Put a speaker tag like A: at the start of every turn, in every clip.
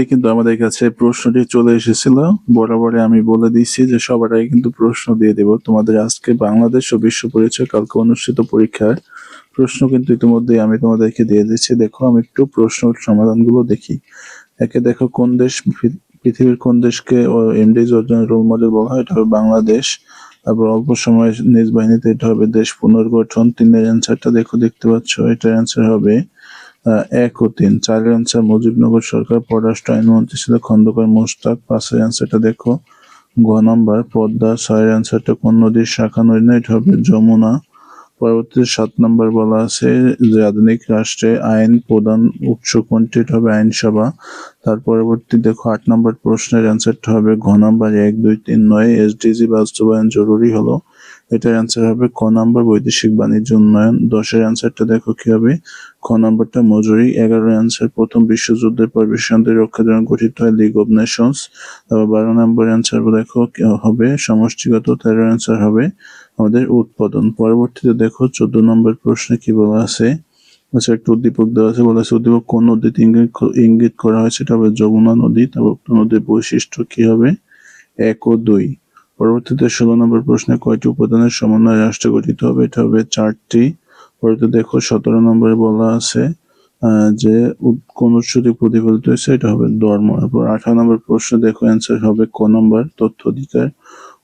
A: কিন্তু আমাদের কাছে প্রশ্নটি চলে এসেছিল। বরাবরই আমি বলে দিচ্ছি যে সবার আগে কিন্তু প্রশ্ন দিয়ে দেব। তোমাদের আজকে বাংলাদেশ ও বিশ্ব পরিচয় কালকে অনুষ্ঠিত পরীক্ষার প্রশ্ন কিন্তু ইতিমধ্যেই আমি তোমাদেরকে দিয়ে দিচ্ছি। দেখো আমি একটু প্রশ্ন সমাধানগুলো দেখি। একে দেখো, কোন দেশ পৃথিবীর কোন দেশকে এমডিজ অর্জনের রোল মডেল বলা হয়? এটা হবে বাংলাদেশ। তারপর অল্প সময় নিজ বাহিনীতে, এটা হবে দেশ পুনর্গঠন। 3 এর অ্যান্সারটা দেখতে পাচ্ছ, এটার অ্যান্সার হবে 1 ও 3। 4 এর অ্যান্সার মুজিবনগর সরকার, পররাষ্ট্র আইনমন্ত্রী ছিল খন্দকার মোশতাক। 5 এর অ্যান্সারটা দেখো ঘ নাম্বার পদ্মা। 6 এর অ্যান্সারটা কোন নদীর শাখা নদী? না, এটা হবে যমুনা। পরবর্তীতে 7 নাম্বার বলা আছে যে আধুনিক রাষ্ট্রে আইন প্রধান উৎস কোনটি? এটা হবে আইনসভা। তার পরবর্তী দেখো 8 নাম্বার প্রশ্নের অ্যান্সারটা হবে ঘ নাম্বার 1, 2, 3, 9। এসডিজি বাস্তবায়ন জরুরি হলো, এটার অ্যান্সার হবে ক নাম্বার বৈদেশিক বাণিজ্য উন্নয়ন। 10 এর অ্যান্সারটা দেখো কি হবে? খ নাম্বারটা মজুরি। 11 এর অ্যান্সার প্রথম বিশ্বযুদ্ধের পর বিশ্ব শান্তি রক্ষার জন্য গঠিত হয় লিগ অব নেশনস। তারপর 12 নম্বর অ্যান্সার দেখো হবে সমষ্টিগত। 13 অ্যান্সার হবে আমাদের উৎপাদন। পরবর্তীতে দেখো 14 নম্বর প্রশ্নে কি বলা আছে? আচ্ছা, একটা উদ্দীপক দেওয়া আছে, বলা আছে উদ্দীপক কোন নদীতে ইঙ্গিত করা হয়েছে? এটা হবে যমুনা নদী। তারপর নদীর বৈশিষ্ট্য কি হবে? 1 ও 2। পরবর্তীতে 16 নম্বর প্রশ্নে কয়টি উপাদানের সমন্বয়ে রাষ্ট্র গঠিত হবে? এটা হবে 4টি। পরবর্তীতে দেখো 17 নম্বরে বলা আছে যে কোন উৎসটি প্রতিফলিত হয়েছে? এটা হবে ধর্ম। এরপর 18 নম্বর প্রশ্ন দেখো অ্যান্সার হবে ক নম্বর তথ্য অধিকার।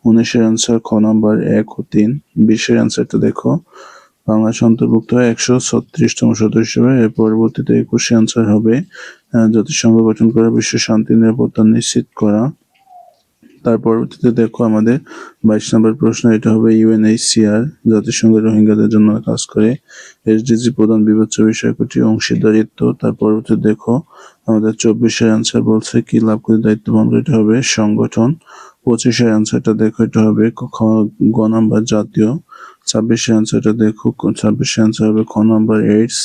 A: 19 এর অ্যান্সার খ নাম্বার 1 ও 3। 20 এর অ্যান্সারটা দেখো বাংলাদেশ অন্তর্ভুক্ত হয় 136তম সদস্য হিসেবে। এর পরবর্তীতে 21 অ্যান্সার হবে জাতিসংঘ গঠন করা, বিশ্ব শান্তি নিরাপত্তা নিশ্চিত করা। তার পরবর্তীতে দেখো আমাদের 22 নম্বর প্রশ্ন, এটা হবে ইউএনএইচসিআর জাতিসংঘের রোহিঙ্গাদের জন্য কাজ করে। এসডিজি প্রধান বিবেচ্য বিষয় কোটি? অংশীদারিত্ব। তার পরবর্তীতে দেখো আমাদের 24 এর অ্যান্সার বলছে কি লাভ করে দায়িত্ব পালন করে? এটা হবে সংগঠন। 25 এর অ্যান্সারটা দেখো, এটা হবে গ নাম্বার জাতীয়। 26 এর অ্যান্সারটা দেখো, 26 এর অ্যান্সার হবে খ নাম্বার এইডস।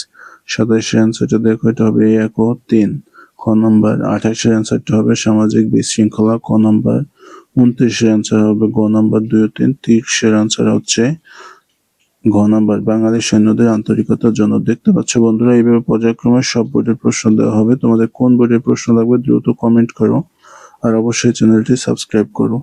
A: 27 এর অ্যান্সারটা দেখো, এটা হবে 1 ও 3 খ নাম্বার। 28 এর অ্যান্সারটা হবে সামাজিক বিশৃঙ্খলা ক নাম্বার। 29 এর অ্যান্সার হবে গ নাম্বার 2 ও 3। 30 এর অ্যান্সার হচ্ছে ঘ নাম্বার বাঙালি সৈন্যদের আন্তরিকতার জন্য। দেখতে পাচ্ছ বন্ধুরা, এইভাবে পর্যায়ক্রমে সব বোর্ডের প্রশ্ন দেওয়া হবে। তোমাদের কোন বোর্ডের প্রশ্ন লাগবে দ্রুত কমেন্ট করো, আর অবশ্যই চ্যানেলটি সাবস্ক্রাইব করো।